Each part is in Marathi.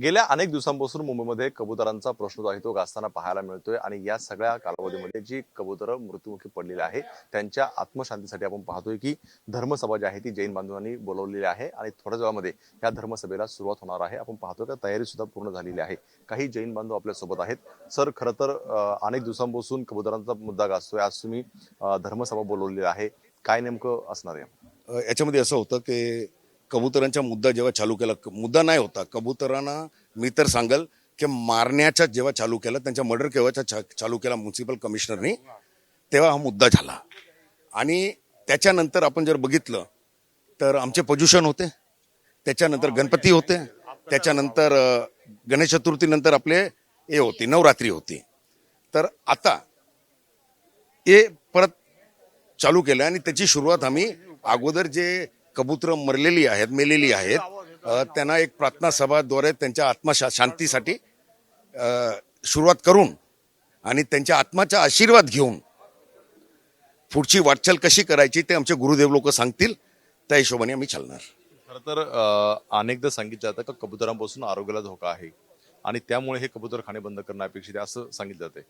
गेल्या अनेक दिवसांपासून मुंबईमध्ये कबुतरांचा प्रश्न जो आहे तो गाजताना पाहायला मिळतोय आणि या सगळ्या कालावधीमध्ये जी कबुतरं मृत्युमुखी पडलेली आहे त्यांच्या आत्मशांतीसाठी आपण पाहतोय की धर्मसभा जी आहे ती जैन बांधवांनी बोलवलेली आहे आणि थोड्याच वेळामध्ये या धर्मसभेला सुरुवात होणार आहे. आपण पाहतोय का तयारी सुद्धा पूर्ण झालेली आहे. काही जैन बांधव आपल्या सोबत आहेत. सर, खरं तर अनेक दिवसांपासून कबुतरांचा मुद्दा गाजतोय. आज तुम्ही धर्मसभा बोलवलेली आहे, काय नेमकं असणार आहे? याच्यामध्ये असं होतं की कबुतरांचा मुद्दा जेव्हा चालू केला, मुद्दा नाही होता कबुतरांना. मी तर सांगल की मारण्याचा जेव्हा चालू केला, त्यांच्या मर्डर केव्हा चालू केला म्युन्सिपल कमिशनरनी, तेव्हा हा मुद्दा झाला. आणि त्याच्यानंतर आपण जर बघितलं तर आमचे पोल्युशन होते, त्याच्यानंतर गणपती होते, त्याच्यानंतर गणेश चतुर्थीनंतर आपले हे होती नवरात्री होती. तर आता हे परत चालू केलं आणि त्याची सुरुवात आम्ही अगोदर जे कबूतरं मरलेली आहेत, मेलेली आहेत, त्यांना एक प्रार्थना सभाद्वारे त्यांच्या आत्मशांतीसाठी सुरुवात करून आणि त्यांच्या आत्माचा आशीर्वाद घेऊन पुढची वाटचाल कशी करायची ते आमचे गुरुदेव लोक सांगतील, त्या हिशोबाने आम्ही चालणार. खरं तर अनेकदा सांगितलं जातं की कबुतरांपासून आरोग्याला धोका आहे आणि त्यामुळे हे कबूतर खाणे बंद करणं अपेक्षित आहे असं सांगितलं जाते.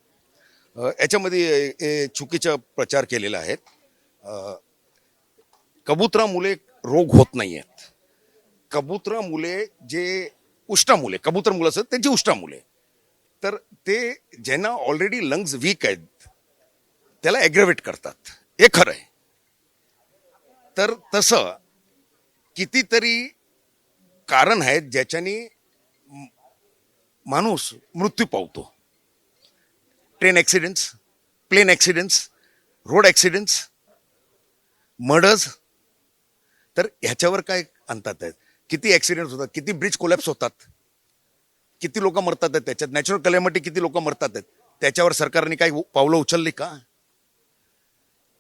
याच्यामध्ये चुकीचा प्रचार केलेला आहे. कबुतरामुळे रोग होत नाही आहेत. कबुतरामुळे जे उष्टामुळे, कबूतर मुलं असतात त्यांची उष्टामुळे, तर ते ज्यांना ऑलरेडी लंग्स वीक आहेत त्याला ॲग्रेवेट करतात, हे खरं आहे. तर तसं कितीतरी कारण आहेत ज्याच्यानी माणूस मृत्यू पावतो. Train accidents, plane accidents, road accidents, murders. तर ह्याच्यावर काय आणतात आहेत? किती ॲक्सिडेंट्स होतात, किती ब्रिज कोलॅप्स होतात, किती लोक मरतात आहेत त्याच्यात, नॅचरल कलॅमिटी किती लोक मरतात आहेत, त्याच्यावर सरकारने काही पावलं उचलली का?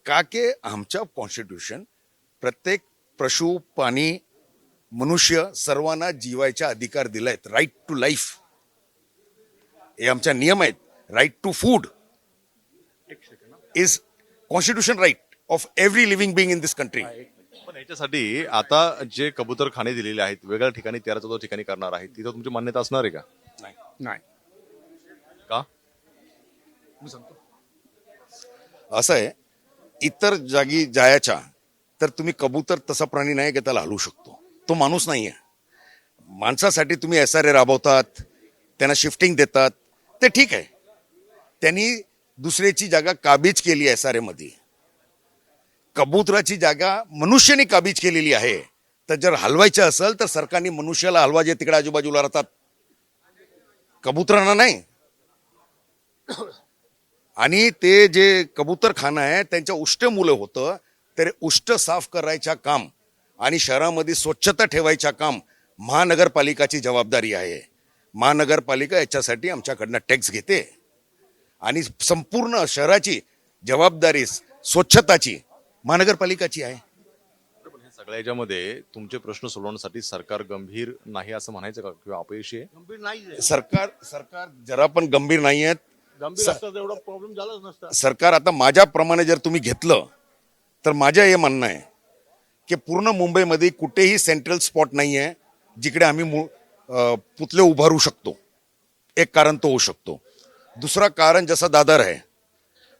का की आमच्या कॉन्स्टिट्यूशन प्रत्येक पशु, प्राणी, मनुष्य सर्वांना जीवायचा अधिकार दिलाय. राईट टू लाईफ हे आमचा नियम आहेत. Right to food is constitution right of every living being in this country. पण याच्यासाठी आता जे कबूतर खाणे दिलेले आहेत वेगळ्या ठिकाणी 13-14 ठिकाणी करणार आहेत, तिथं तुमची मान्यता असणार आहे का? नाही. का? असं आहे, इतर जागी जायच्या तर तुम्ही कबूतर तसा प्राणी नाही की त्याला हलवू शकतो, तो माणूस नाही आहे. माणसासाठी तुम्ही SRA राबवतात, त्यांना शिफ्टिंग देतात, ते ठीक आहे. त्यांनी दुसऱ्याची जागा काबीज केली SRA मध्ये. कबुतराची जागा मनुष्याने काबीज केलेली आहे. तर जर हलवायचं असेल तर सरकारने मनुष्याला हलवा, जे तिकडे आजूबाजूला राहतात, कबुतरांना नाही. आणि ते जे कबूतरखाना आहे त्यांच्या उष्ट मुलं होतं, तर उष्ट साफ करायचं काम आणि शहरामध्ये स्वच्छता ठेवायचं काम महानगरपालिकाची जबाबदारी आहे. महानगरपालिका याच्यासाठी आमच्याकडनं टॅक्स घेते आणि संपूर्ण शहराची जबाबदारी स्वच्छताची महानगरपालिकाची आहे. सगळ्या याच्यामध्ये तुमचे प्रश्न सोडवण्यासाठी सरकार गंभीर नाही असं म्हणायचं का, किंवा अपयशी आहे? गंभीर नाही. सरकार जरा पण गंभीर नाही आहेत. गंभीर असता एवढा प्रॉब्लेम झालाच नसता. सरकार आता माझ्याप्रमाणे जर तुम्ही घेतलं तर माझं हे म्हणणं आहे की पूर्ण मुंबईमध्ये कुठेही सेंट्रल स्पॉट नाही आहे जिकडे आम्ही पुतळे उभारू शकतो. एक कारण तो होऊ शकतो. दुसरा कारण जसं दादर आहे,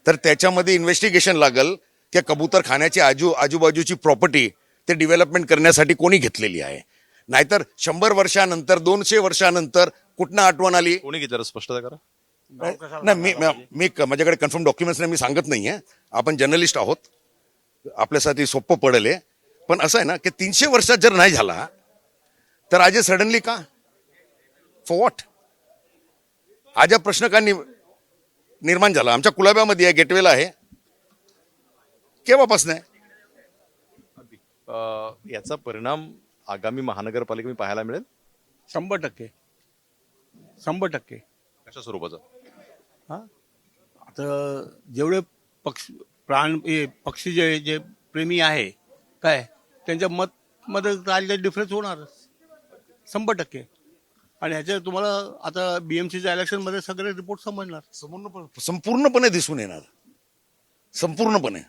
तर त्याच्यामध्ये इन्व्हेस्टिगेशन लागल की कबूतर खाण्याची आजूबाजूची प्रॉपर्टी ते डेव्हलपमेंट करण्यासाठी कोणी घेतलेली आहे. नाहीतर 100 वर्षानंतर 200 वर्षानंतर कुठनं आठवण आली? कोणी घेतलं, स्पष्टता करा. नाही, मी माझ्याकडे कन्फर्म डॉक्युमेंट्स नाही, मी सांगत नाहीये. आपण जर्नलिस्ट आहोत, आपल्यासाठी सोपं पडेल. पण असं आहे ना की 300 वर्षात जर नाही झाला तर आज सडनली का? For what? आज हा प्रश्न का निर्माण झाला? आमच्या कुलाब्यामध्ये आहे, गेटवेला आहे, केव्हापासून आहे? याचा परिणाम आगामी महानगरपालिका पाहायला मिळेल 100%. 100%. कशा स्वरूपाचा? हा, आता जेवढे पक्षी जे जे प्रेमी आहे काय, त्यांच्या मध्ये राहिलेला डिफरन्स होणारच 100%. आणि ह्याच्यात तुम्हाला आता BMCच्या इलेक्शन मध्ये सगळे रिपोर्ट समजणार, संपूर्णपणे दिसून येणार, संपूर्णपणे.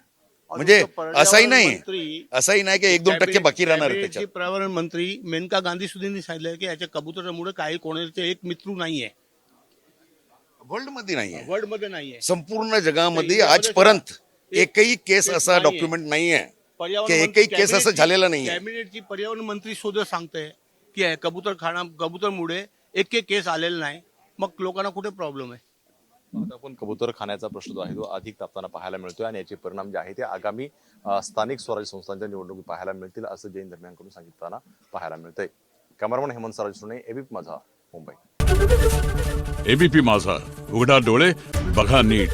म्हणजे असंही नाही मंत्री- असंही नाही की 1-2% बाकी राहणार आहे कॅबिनेटचे त्याच्यात. पर्यावरण मंत्री मेनका गांधी सुधींनी सांगितलं की याच्या कबुतरामुळे काही कोणाचे एक मित्र नाहीये, वर्ल्ड मध्ये नाहीये, वर्ल्ड मध्ये नाहीये. संपूर्ण जगामध्ये इंडियामध्ये आजपर्यंत एकही केस केस असा नाहीये. डॉक्युमेंट नाहीये पर्यावरण की मंत्री- एकही केस असं झालेला नाहीये. कॅबिनेटची पर्यावरण मंत्री सुद्धा सांगते की हे कबूतरमुळे एक केस आलेला नाही. मग लोकांना कुठे प्रॉब्लेम आहे? आता आपण कबूतर खाण्याचा प्रश्न जो आहे तो अधिक तापताना पाहायला मिळतोय आणि याचे परिणाम जे आहे ते आगामी स्थानिक स्वराज्य संस्थांच्या निवडणुकीत पाहायला मिळतील असं जैन धर्मियांकडून सांगितताना पाहायला मिळतंय. कॅमेरामन हेमंत सराज सुने, एबीपी माझा, मुंबई. एबीपी माझा, उघडा डोळे बघा नीट.